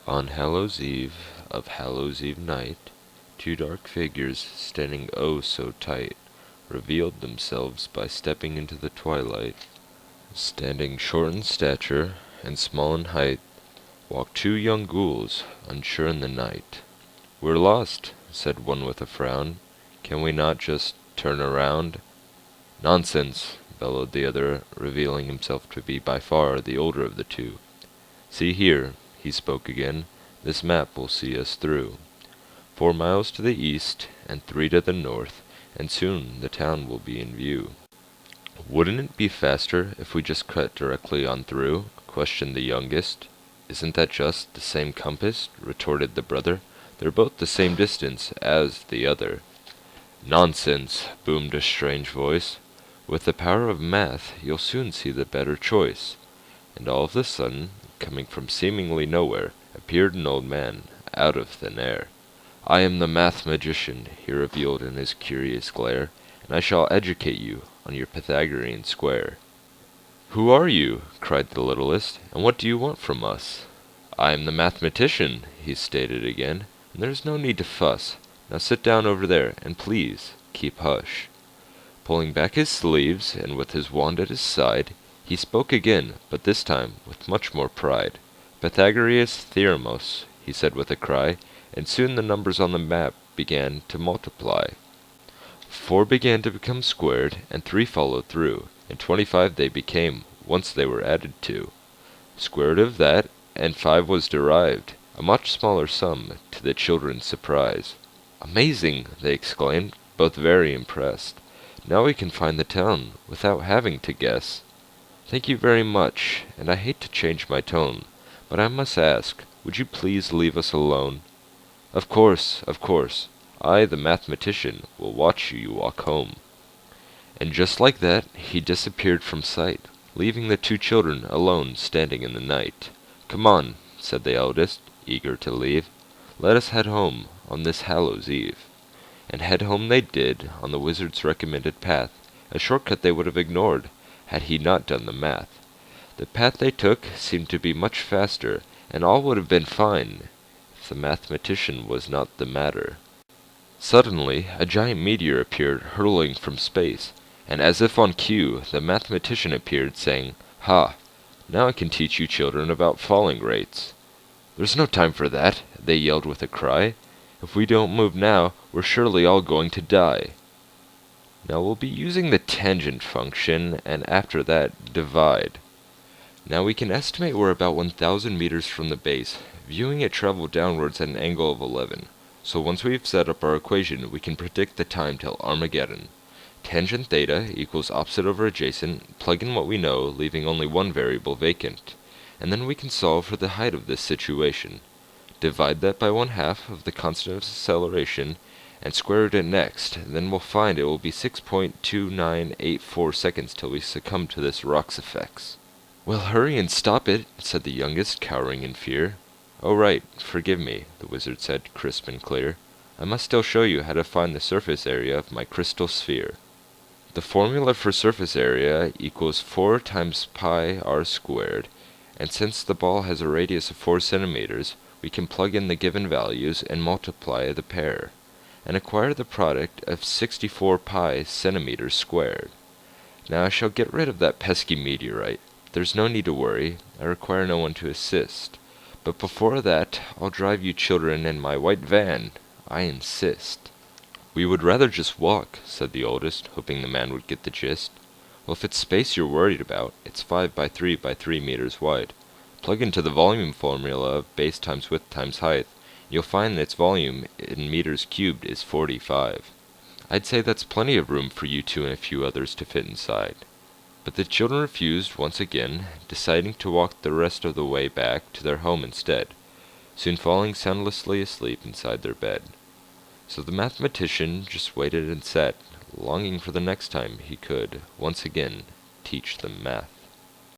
On Hallows Eve of Hallows Eve night, two dark figures, standing oh so tight, revealed themselves by stepping into the twilight. Standing short in stature and small in height, walked two young ghouls, unsure in the night. "We're lost," said one with a frown. "Can we not just turn around?" "Nonsense!" bellowed the other, revealing himself to be by far the older of the two. "See here," he spoke again, "this map will see us through. 4 miles to the east, and 3 to the north, and soon the town will be in view." "Wouldn't it be faster if we just cut directly on through?" questioned the youngest. "Isn't that just the same compass?" retorted the brother. "They're both the same distance as the other." "Nonsense!" boomed a strange voice. "With the power of math, you'll soon see the better choice." And all of a sudden, coming from seemingly nowhere, appeared an old man, out of thin air. "I am the Math Magician," he revealed in his curious glare, "and I shall educate you on your Pythagorean square." "Who are you?" cried the littlest, "and what do you want from us?" "I am the Mathematician," he stated again, "and there is no need to fuss. Now sit down over there, and please keep hush." Pulling back his sleeves, and with his wand at his side, he spoke again, but this time with much more pride. "Pythagoras Theoremos," he said with a cry, and soon the numbers on the map began to multiply. 4 began to become squared, and 3 followed through, and 25 they became, once they were added to. Square root of that, and 5 was derived, a much smaller sum, to the children's surprise. "Amazing!" they exclaimed, both very impressed. "Now we can find the town, without having to guess." "Thank you very much, and I hate to change my tone, but I must ask, would you please leave us alone?" "Of course, of course. I, the Mathematician, will watch you walk home." And just like that, he disappeared from sight, leaving the two children alone standing in the night. "Come on," said the eldest, eager to leave. "Let us head home on this Hallows Eve." And head home they did, on the wizard's recommended path, a shortcut they would have ignored, had he not done the math. The path they took seemed to be much faster, and all would have been fine, if the Mathematician was not the matter. Suddenly, a giant meteor appeared hurtling from space, and as if on cue, the Mathematician appeared, saying, "Ha! Now I can teach you children about falling rates." "There's no time for that," they yelled with a cry. "If we don't move now, we're surely all going to die." Now we'll be using the tangent function, and after that, divide. Now we can estimate we're about 1,000 meters from the base, viewing it travel downwards at an angle of 11. So once we've set up our equation, we can predict the time till Armageddon. Tangent theta equals opposite over adjacent, plug in what we know, leaving only one variable vacant. And then we can solve for the height of this situation. Divide that by 1/2 of the constant of acceleration, and square root it next, then we'll find it will be 6.2984 seconds till we succumb to this rock's effects. "Well, hurry and stop it," said the youngest, cowering in fear. "Oh, right, forgive me," the wizard said, crisp and clear. "I must still show you how to find the surface area of my crystal sphere. The formula for surface area equals 4 times pi r squared, and since the ball has a radius of 4 centimeters, we can plug in the given values and multiply the pair, and acquire the product of 64 pi centimeters squared. Now I shall get rid of that pesky meteorite. There's no need to worry, I require no one to assist. But before that, I'll drive you children in my white van. I insist." "We would rather just walk," said the oldest, hoping the man would get the gist. "Well, if it's space you're worried about, it's 5 by 3 by 3 meters wide. Plug into the volume formula of base times width times height, you'll find that its volume in meters cubed is 45. I'd say that's plenty of room for you two and a few others to fit inside." But the children refused once again, deciding to walk the rest of the way back to their home instead, soon falling soundlessly asleep inside their bed. So the Mathematician just waited and sat, longing for the next time he could once again teach them math.